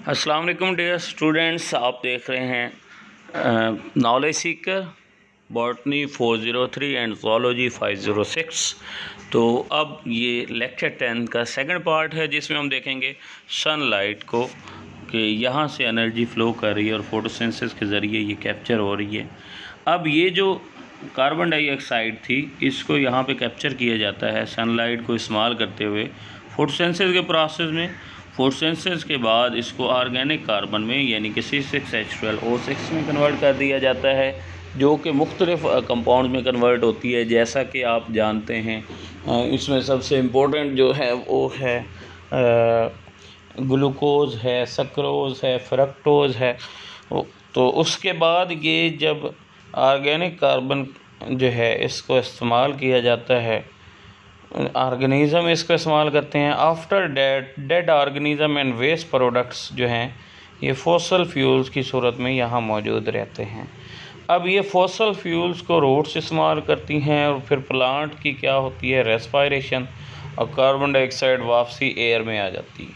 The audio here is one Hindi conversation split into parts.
अस्सलाम वालेकुम डियर स्टूडेंट्स, आप देख रहे हैं knowledge Sikar botany 403 and zoology 506। तो अब ये लेक्चर 10 का सेकंड पार्ट है, जिसमें हम देखेंगे सनलाइट को कि यहाँ से एनर्जी फ़्लो कर रही है और फोटोसिंथेसिस के ज़रिए ये कैप्चर हो रही है। अब ये जो कार्बन डाइऑक्साइड थी, इसको यहाँ पे कैप्चर किया जाता है सनलाइट को इस्तेमाल करते हुए फोटोसिंथेसिस के प्रोसेस में। फोटोसिंथेसिस के बाद इसको ऑर्गेनिक कार्बन में यानी कि C6H12O6 में कन्वर्ट कर दिया जाता है, जो कि मुख्तलिफ कंपाउंड में कन्वर्ट होती है। जैसा कि आप जानते हैं, इसमें सबसे इम्पोर्टेंट जो है वो है ग्लूकोज है, सक्रोज़ है, फ्रक्टोज़ है। तो उसके बाद ये जब ऑर्गेनिक कार्बन जो है इसको इस्तेमाल किया जाता है, ऑर्गेनिज़म इसको इस्तेमाल करते हैं। After dead organism and waste products जो हैं ये फॉसल फ्यूल्स की सूरत में यहाँ मौजूद रहते हैं। अब ये फॉसल फ्यूल्स को रूट्स इस्तेमाल करती हैं और फिर प्लांट की क्या होती है, रेस्पायरेशन, और कार्बन डाइऑक्साइड वापसी एयर में आ जाती है।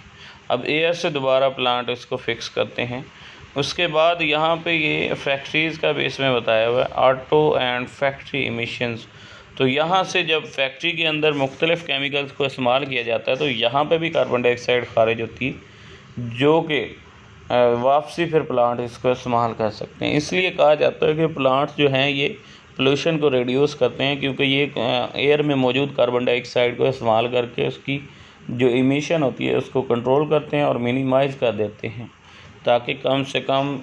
अब एयर से दोबारा प्लांट इसको फिक्स करते हैं। उसके बाद यहाँ पे ये फैक्ट्रीज़ का भी इसमें बताया हुआ है, ऑटो एंड फैक्ट्री इमिशंस। तो यहाँ से जब फैक्ट्री के अंदर मुख्तलिफ़ केमिकल्स को इस्तेमाल किया जाता है तो यहाँ पे भी कार्बन डाइऑक्साइड खारिज होती है, जो कि वापसी फिर प्लांट इसको इस्तेमाल कर सकते हैं। इसलिए कहा जाता है कि प्लांट्स जो हैं ये पोल्यूशन को रिड्यूस करते हैं, क्योंकि ये एयर में मौजूद कार्बन डाइऑक्साइड को इस्तेमाल करके उसकी जो इमिशन होती है उसको कंट्रोल करते हैं और मिनिमाइज़ कर देते हैं, ताकि कम से कम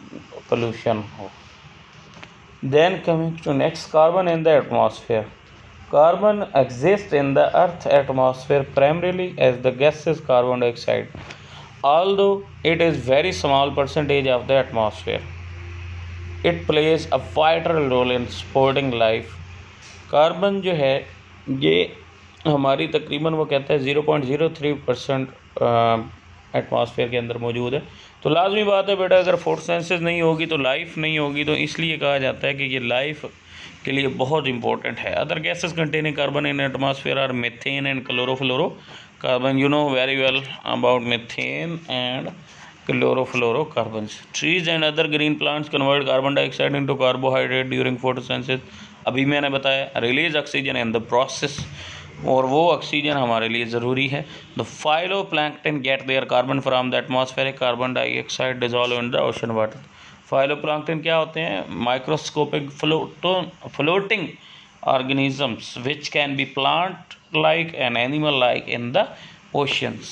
पोल्यूशन हो। Then coming to next, carbon in the atmosphere. Carbon exists in the Earth's atmosphere primarily as the gaseous carbon dioxide, although it is very small percentage of the atmosphere. It plays a vital role in supporting life. Carbon जो है ये हमारी तकरीबन वो कहता है 0.03% एटमॉस्फेयर के अंदर मौजूद है। तो लाजमी बात है बेटा, अगर फोटोसिंथेसिस नहीं होगी तो लाइफ नहीं होगी। तो इसलिए कहा जाता है कि ये लाइफ के लिए बहुत इंपॉर्टेंट है। Other gases containing carbon in atmosphere are methane and chlorofluorocarbon. You know very well about methane and chlorofluorocarbons. Trees and other green plants convert carbon dioxide into carbohydrate during photosynthesis. अभी मैंने बताया release oxygen in the process, और वो ऑक्सीजन हमारे लिए ज़रूरी है। The phytoplankton get their carbon from the atmospheric carbon dioxide dissolve in the ocean water. Phytoplankton क्या होते हैं? Microscopic floating organisms which can be plant like and animal like in the oceans.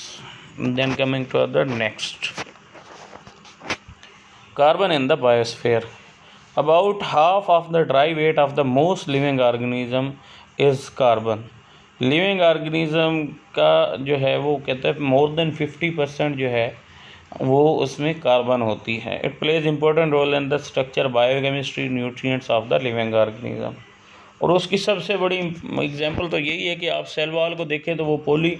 Then coming to the next, carbon in the biosphere. About half of the dry weight of the most living organism is carbon. Living organism का जो है वो कहते हैं मोर देन 50% जो है वो उसमें कार्बन होती है। It plays important role in the structure, biochemistry, nutrients of the living organism. और उसकी सबसे बड़ी एग्जांपल तो यही है कि आप सेल वॉल को देखें तो वो पॉली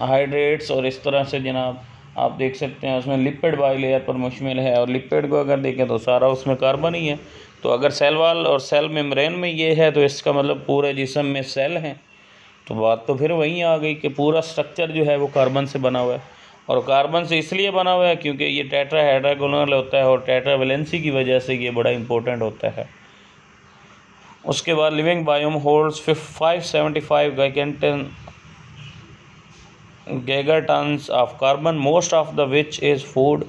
हाइड्रेट्स और इस तरह से जनाब आप देख सकते हैं उसमें लिपिड बाइलेयर पर मुश्तमिल है, और लिपिड को अगर देखें तो सारा उसमें कार्बन ही है। तो अगर सेल वॉल और सेल मेम्ब्रेन में ये है तो इसका मतलब पूरे जिस्म में सेल हैं। तो बात तो फिर वहीं आ गई कि पूरा स्ट्रक्चर जो है वो कार्बन से बना हुआ है, और कार्बन से इसलिए बना हुआ है क्योंकि ये टेट्राहेड्रागोनल होता है और टेट्रावेलेंसी की वजह से ये बड़ा इंपॉर्टेंट होता है। उसके बाद living biome holds 575 gigatons of carbon, most of the which is food.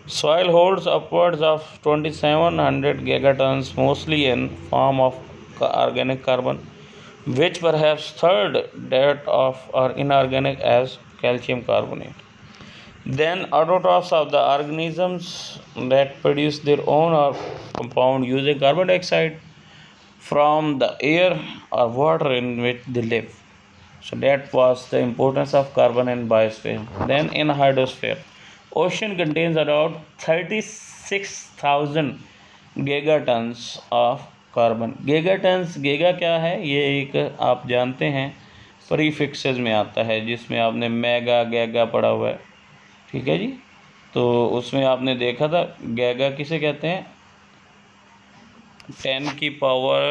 Soil holds upwards of 2700 gigatons, mostly in form of organic carbon, which perhaps third that of are inorganic as calcium carbonate. Then autotrophs of the organisms that produce their own or compound using carbon dioxide from the air or water in which they live. So that was the importance of carbon in biosphere. Then in hydrosphere, ocean contains around 36,000 gigatons of carbon. gigatons, giga क्या है? ये एक आप जानते हैं प्रीफिक्सेस में आता है, जिसमें आपने मेगा गैगा पढ़ा हुआ है, ठीक है जी। तो उसमें आपने देखा था गैगा किसे कहते हैं? 10 की पावर,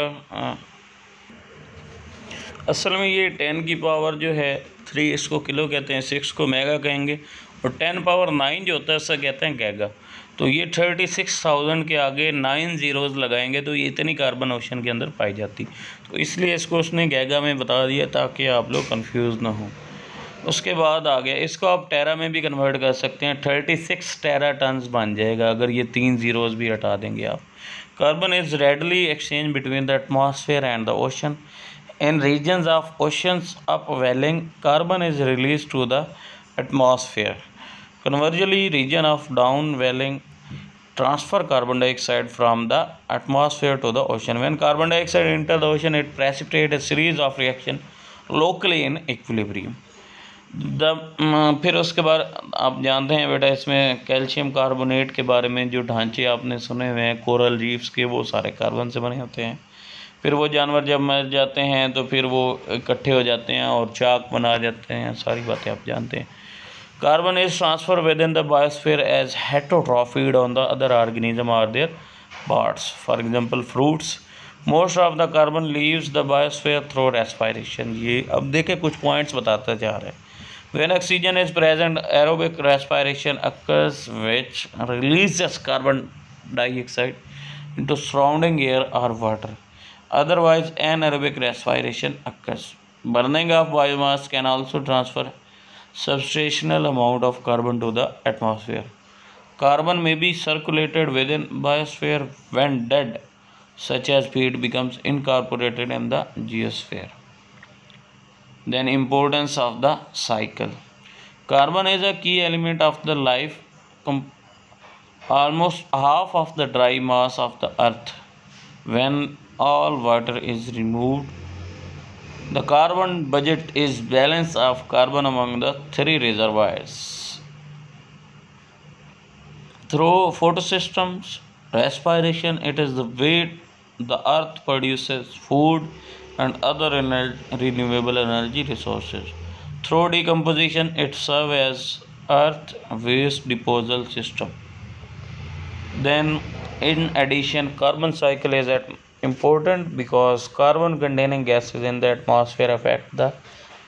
असल में ये 10 की पावर जो है 3 इसको किलो कहते हैं, 6 को मेगा कहेंगे, और 10⁹ जो होता है उससे कहते हैं गैगा। तो ये 36,000 के आगे 9 ज़ीरोज़ लगाएंगे तो ये इतनी कार्बन ओशन के अंदर पाई जाती। तो इसलिए इसको उसने गैगा में बता दिया ताकि आप लोग कंफ्यूज ना हो। उसके बाद आ गया, इसको आप टेरा में भी कन्वर्ट कर सकते हैं, 36 टेरा टन्स बन जाएगा अगर ये 3 ज़ीरोज़ भी हटा देंगे आप। Carbon is readily exchange between the atmosphere and the ocean. In regions of oceans upwelling carbon is release to the atmosphere. Conversely, region of downwelling transfer carbon dioxide from the atmosphere to the ocean. When carbon dioxide enter the ocean, it precipitates a series of reaction locally in equilibrium. फिर उसके बाद आप जानते हैं बेटा, इसमें कैल्शियम कार्बोनेट के बारे में जो ढांचे आपने सुने हुए हैं कोरल रीफ्स के, वो सारे कार्बन से बने होते हैं। फिर वो जानवर जब मर जाते हैं तो फिर वो इकट्ठे हो जाते हैं और चाक बना जाते हैं, सारी बातें आप जानते हैं। Carbon is transferred within the biosphere as heterotrophied on the other organism or their parts. For example, fruits. Most of the carbon leaves the biosphere through respiration. ये अब देखें कुछ पॉइंट्स बताता जा रहे हैं। When oxygen is present, aerobic respiration occurs, which releases carbon dioxide into surrounding air or water. Otherwise, anaerobic respiration occurs. Burning of biomass can also transfer substantial amount of carbon to the atmosphere. Carbon may be circulated within biosphere when dead, such as peat becomes incorporated in the geosphere. Then importance of the cycle. Carbon is a key element of the life. Almost half of the dry mass of the earth, when all water is removed, the carbon budget is balance of carbon among the three reservoirs. Through photosystems, respiration, it is the way the earth produces food and other renewable energy resources. Through decomposition, it serves as earth waste disposal system. Then, in addition, carbon cycle is important because carbon containing gases in the atmosphere affect the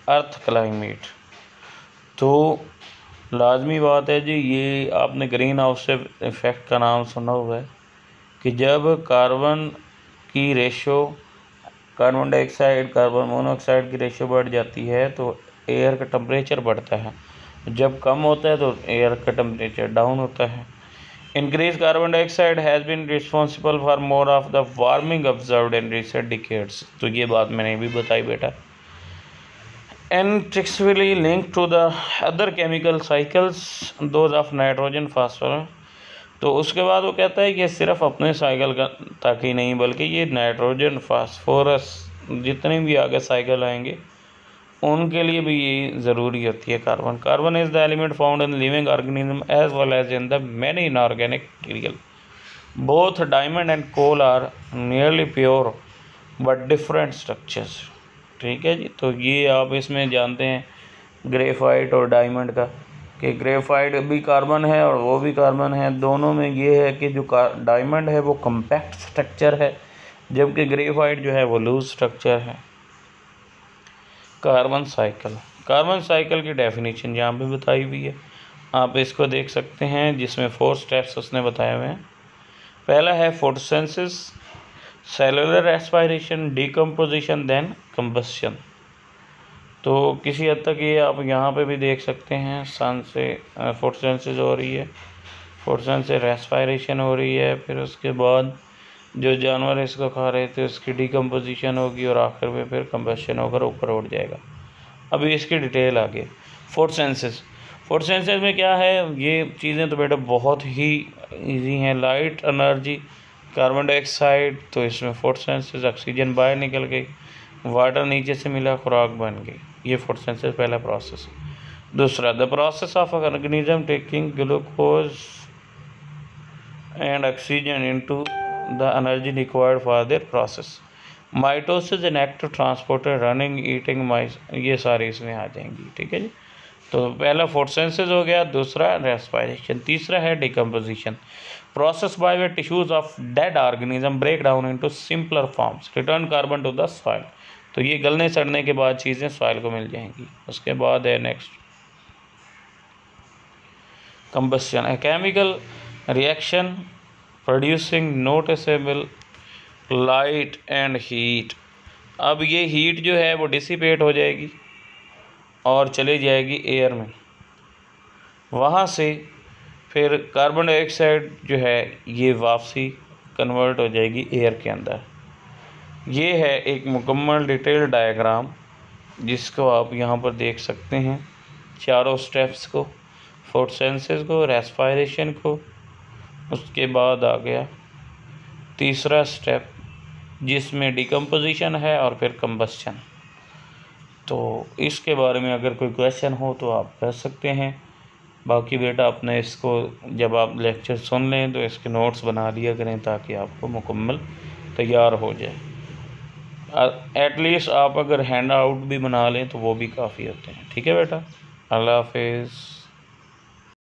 earth climate. तो लाजमी बात है जी, ये आपने ग्रीन हाउस इफेक्ट का नाम सुना हुआ है कि जब कार्बन की ratio, carbon dioxide carbon monoxide की रेशो बढ़ जाती है तो एयर का टेम्परेचर बढ़ता है, जब कम होता है तो एयर का टेम्परेचर डाउन होता है। Increased carbon dioxide has been responsible for more of the warming observed in recent decades. तो ये बात मैंने भी बताई बेटा। Intrinsically linked to the other chemical cycles, those of nitrogen, phosphorus. तो उसके बाद वो कहता है कि सिर्फ अपने साइकिल का तक ही नहीं बल्कि ये नाइट्रोजन, फास्फोरस जितने भी आगे साइकिल आएंगे उनके लिए भी ये ज़रूरी होती है carbon. Carbon is the element found in living organism as well as in the many inorganic material. Both diamond and coal are nearly pure but different structures. ठीक है जी, तो ये आप इसमें जानते हैं ग्रेफाइट और डायमंड का, कि ग्रेफाइट भी कार्बन है और वो भी कार्बन है। दोनों में ये है कि जो डायमंड है वो कम्पैक्ट स्ट्रक्चर है, जबकि ग्रेफाइट जो है वो लूज स्ट्रक्चर है। कार्बन साइकिल की डेफिनेशन यहाँ पे बताई हुई है, आप इसको देख सकते हैं, जिसमें 4 स्टेप्स उसने बताए हुए हैं। पहला है photosynthesis, cellular respiration, decomposition, then combustion. तो किसी हद तक ये आप यहाँ पे भी देख सकते हैं, सन से फोटोसिंथेसिस हो रही है, फोटोसिंथेसिस से रेस्पिरेशन हो रही है, फिर उसके बाद जो जानवर इसको खा रहे थे उसकी डीकम्पोजिशन होगी और आखिर में फिर कंबस्शन होकर ऊपर उठ जाएगा। अभी इसकी डिटेल आगे। फोटोसिंथेसिस में क्या है, ये चीज़ें तो बेटा बहुत ही इजी हैं। लाइट एनर्जी, कार्बन डाइऑक्साइड, तो इसमें फोटोसिंथेसिस, ऑक्सीजन बाहर निकल गई, वाटर नीचे से मिला, खुराक बन गई। ये फोटोसिंथेसिस पहला प्रोसेस। दूसरा, the process of organism taking glucose and oxygen into the energy required for their process. Mitosis and active transporter, running, eating, mice, ये सारी इसमें आ जाएंगी। ठीक है जी, तो पहला फोटोसिंथेसिस हो गया, दूसरा रेस्पिरेशन, तीसरा है decomposition, process by way tissues of dead organism break down into simpler forms, return carbon to the soil. तो ये गलने सड़ने के बाद चीज़ें सॉइल को मिल जाएंगी। उसके बाद है next combustion, a chemical reaction producing noticeable light and heat। अब ये हीट जो है वो डिसिपेट हो जाएगी और चली जाएगी एयर में, वहाँ से फिर कार्बन डाइऑक्साइड जो है ये वापसी कन्वर्ट हो जाएगी एयर के अंदर। ये है एक मुकम्मल डिटेल डायग्राम जिसको आप यहाँ पर देख सकते हैं, चारों स्टेप्स को, फोटोसिंथेसिस को, रेस्पिरेशन को, उसके बाद आ गया तीसरा स्टेप जिसमें डिकम्पोजिशन है और फिर कंबस्शन। तो इसके बारे में अगर कोई क्वेश्चन हो तो आप कर सकते हैं। बाकी बेटा अपने इसको जब आप लेक्चर सुन लें तो इसके नोट्स बना लिया करें ताकि आपको मुकम्मल तैयार हो जाए। एटलीस्ट आप अगर हैंड आउट भी बना लें तो वो भी काफ़ी होते हैं। ठीक है बेटा, अल्लाह हाफिज़।